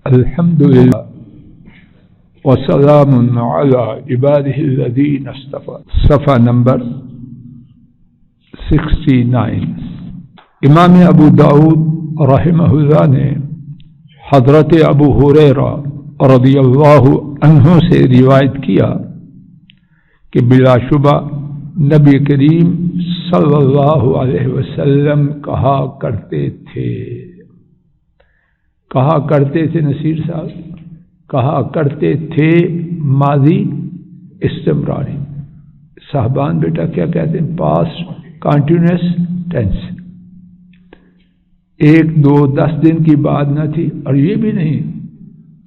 الحمد لله وسلام على عباده الذين اصطفى. صفحہ نمبر 69. امام ابو داؤد رحمہ اللہ نے حضرت ابو ہریرہ رضی اللہ عنہ سے روایت کیا کہ بلا شبہ نبی کریم صلی اللہ علیہ وسلم کہا کرتے تھے نصیر صاحب، کہا کرتے تھے ماضی استمراری. صاحبان بیٹا کیا کہتے ہیں؟ Past continuous tennis. 1 2 10 دن کی بات نہ تھی، اور یہ بھی نہیں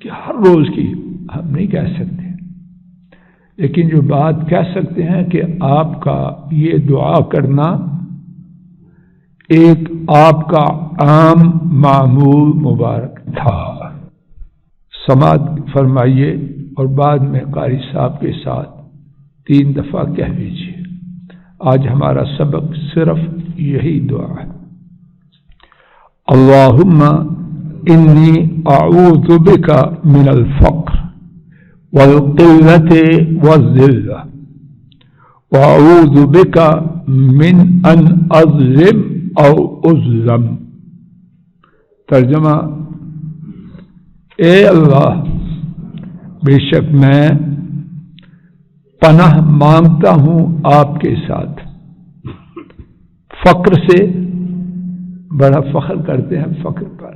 کہ ہر روز کی ہم نہیں کہہ سکتے، لیکن جو بات کہہ سکتے ہیں کہ آپ کا یہ دعا کرنا ایک آپ کا عام معمول مبارک تھا. سماعت فرمائیے اور بعد میں قاری صاحب کے ساتھ 3 دفعہ کہہ لیجیے. آج ہمارا سبق صرف یہی دعا ہے. اللہم انی اعوذ بک من الفقر والقلة والذلة واعوذ بک من ان اظلم او اظلم. ترجمہ: اے اللہ، بے شک میں پناہ مانگتا ہوں آپ کے ساتھ فقر سے. بڑا فخر کرتے ہیں فقر پر،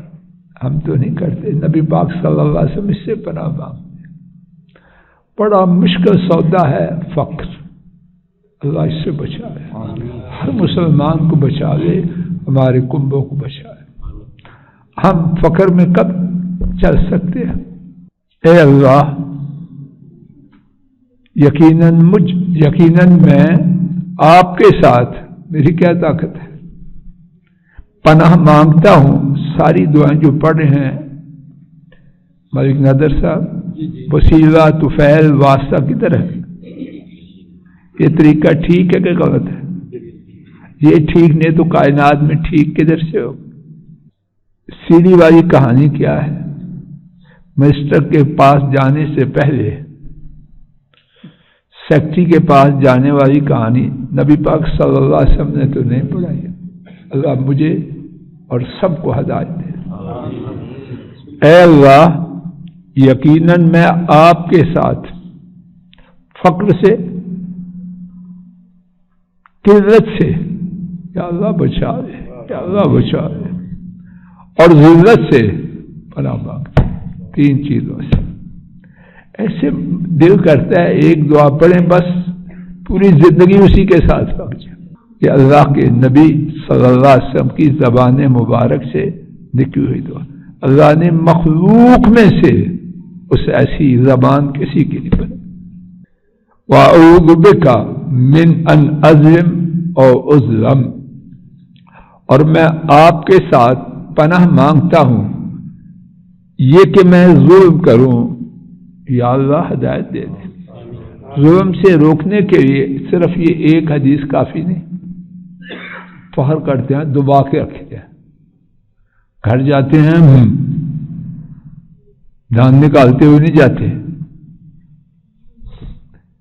ہم تو نہیں کرتے. نبی پاک صلی اللہ علیہ وسلم اس سے پناہ مانگتے ہیں. بڑا مشکل سودا ہے فقر. اللہ اس سے بچا لے، ہر مسلمان کو بچا لے، ہمارے کنبوں کو بچا لے. ہم فقر میں کب چل سکتے ہیں؟ اے اللہ، یقیناً میں آپ کے ساتھ، میری کیا طاقت ہے، پناہ مانگتا ہوں. ساری دعائیں جو پڑھ رہے ہیں ملک نادر صاحب، وسیلہ طفیل واسطہ کی طرح، یہ طریقہ ٹھیک ہے کہ غلط ہے؟ یہ ٹھیک نہیں تو کائنات میں ٹھیک کدھر سے ہو؟ سیڑھی والی کہانی کیا ہے؟ مسٹر کے پاس جانے سے پہلے سیکٹری کے پاس جانے والی کہانی نبی پاک صلی اللہ علیہ وسلم نے تو نہیں پڑھائی. اللہ مجھے اور سب کو ہدایت دے. اے اللہ، یقیناً میں آپ کے ساتھ فقر سے، قلت سے، یا اللہ بچا لے، یا اللہ بچا لے، اور ذلت سے پناہ مانگتا. 3 چیزوں سے. ایسے دل کرتا ہے ایک دعا پڑھیں بس پوری زندگی اسی کے ساتھ لگ جائے. یہ اللہ کے نبی صلی اللہ علیہ وسلم کی زبان مبارک سے نکلی ہوئی دعا. اللہ نے مخلوق میں سے اس ایسی زبان کسی کی نہیں بنی. وَأَعُوذُ بِكَ مِنْ أَنْ أَظْلِمَ أَوْ أُظْلَمَ، اور میں آپ کے ساتھ پناہ مانگتا ہوں یہ کہ میں ظلم کروں. یا اللہ ہدایت دے دے. ظلم سے روکنے کے لیے صرف یہ ایک حدیث کافی نہیں. فخر کرتے ہیں، دبا کے رکھتے ہیں، گھر جاتے ہیں دھان نکالتے ہوئے نہیں جاتے،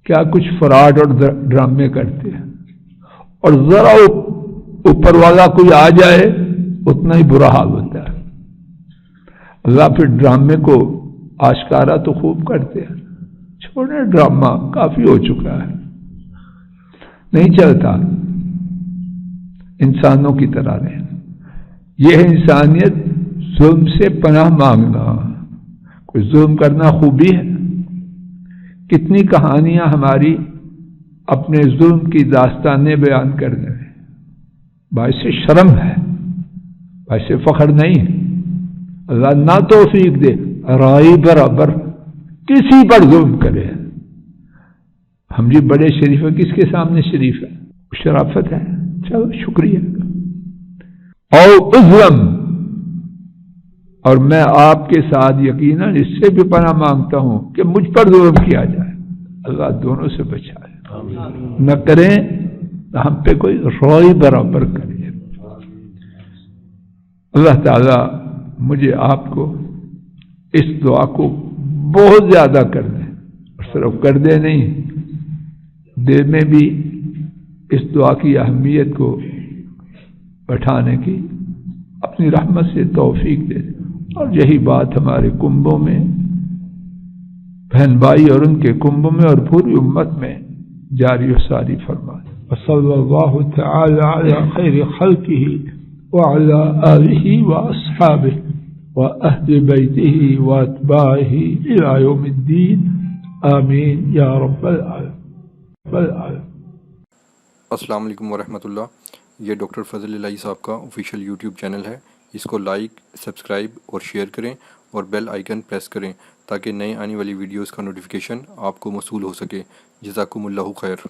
کیا کچھ فراڈ اور ڈرامے کرتے ہیں. اور ذرا اوپر والا کوئی آ جائے اتنا ہی برا حال ہوتا ہے. اللہ پھر ڈرامے کو آشکارا تو خوب کرتے ہیں. چھوڑے ڈرامہ کافی ہو چکا ہے، نہیں چلتا. انسانوں کی طرح رہے. یہ ہے انسانیت، ظلم سے پناہ مانگنا. کوئی ظلم کرنا خوبی ہے؟ کتنی کہانیاں ہماری اپنے ظلم کی داستانیں بیان کرنے میں. باعث شرم ہے، باعث فخر نہیں ہے. اللہ نہ توفیق دے رائی برابر کسی پر ظلم کرے. ہم جی بڑے شریف ہیں، کس کے سامنے شریف ہے؟ شرافت ہے. چلو شکریہ. او اظلم، اور میں آپ کے ساتھ یقیناً اس سے بھی پناہ مانگتا ہوں کہ مجھ پر ظلم کیا جائے. اللہ دونوں سے بچائے، نہ کریں نہ ہم پہ کوئی روئی برابر کرے. اللہ تعالی مجھے آپ کو اس دعا کو بہت زیادہ کر دیں، اور صرف کر دیں نہیں، دل میں بھی اس دعا کی اہمیت کو بٹھانے کی اپنی رحمت سے توفیق دے. اور یہی بات ہمارے کنبوں میں، بہن بھائی اور ان کے کنبوں میں اور پوری امت میں جاری و ساری فرمائے. وصلی اللہ تعالی علی خیر خلقہ وعلی آلہ واصحابہ واہل بیتہ واتباعہ الی یوم الدین. آمین یا رب العالمین. السلام علیکم ورحمۃ اللہ. یہ ڈاکٹر فضل الہی صاحب کا آفیشیل یوٹیوب چینل ہے. اس کو لائک، سبسکرائب اور شیئر کریں اور بیل آئیکن پریس کریں تاکہ نئے آنے والی ویڈیوز کا نوٹیفیکیشن آپ کو موصول ہو سکے. جزاکم اللہ خیر.